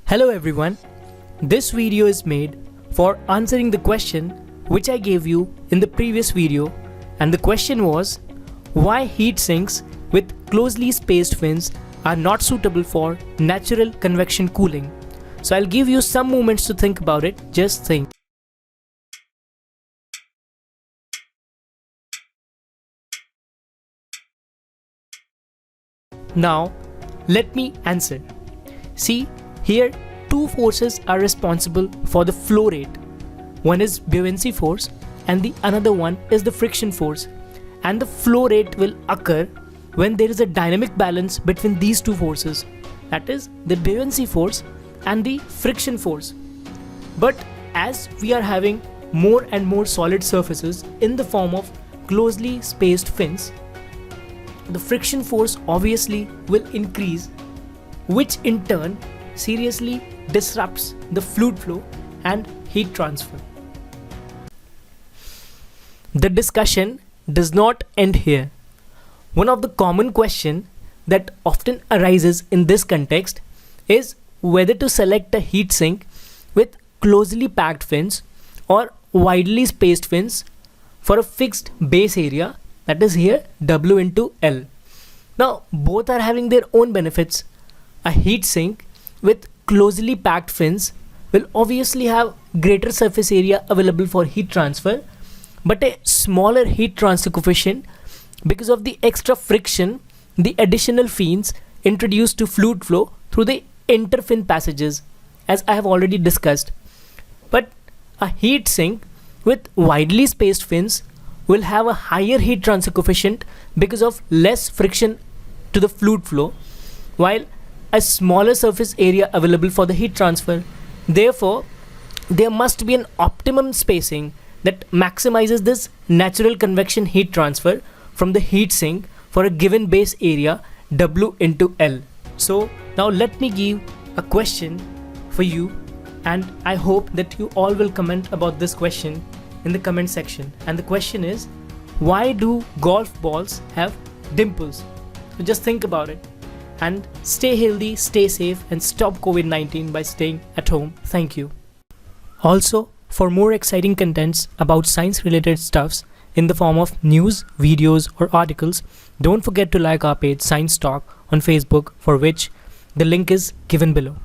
Hello everyone, this video is made for answering the question which I gave you in the previous video, and the question was why heat sinks with closely spaced fins are not suitable for natural convection cooling. So I'll give you some moments to think about it. Just think. Now let me answer. See, here two forces are responsible for the flow rate. One is buoyancy force and the another one is the friction force, and the flow rate will occur when there is a dynamic balance between these two forces, that is the buoyancy force and the friction force. But as we are having more and more solid surfaces in the form of closely spaced fins, the friction force obviously will increase, which in turn seriously disrupts the fluid flow and heat transfer. The discussion does not end here. One of the common questions that often arises in this context is whether to select a heat sink with closely packed fins or widely spaced fins for a fixed base area, that is here W into L. Now both are having their own benefits. A heat sink with closely packed fins will obviously have greater surface area available for heat transfer, but a smaller heat transfer coefficient because of the extra friction the additional fins introduce to fluid flow through the interfin passages, as I have already discussed. But a heat sink with widely spaced fins will have a higher heat transfer coefficient because of less friction to the fluid flow, while a smaller surface area available for the heat transfer. Therefore, there must be an optimum spacing that maximizes this natural convection heat transfer from the heat sink for a given base area W into L. So now let me give a question for you, and I hope that you all will comment about this question in the comment section. And the question is, why do golf balls have dimples? So just think about it. And stay healthy, stay safe, and stop COVID-19 by staying at home. Thank you. Also, for more exciting contents about science related stuffs in the form of news, videos or articles, don't forget to like our page Science Talk on Facebook, for which the link is given below.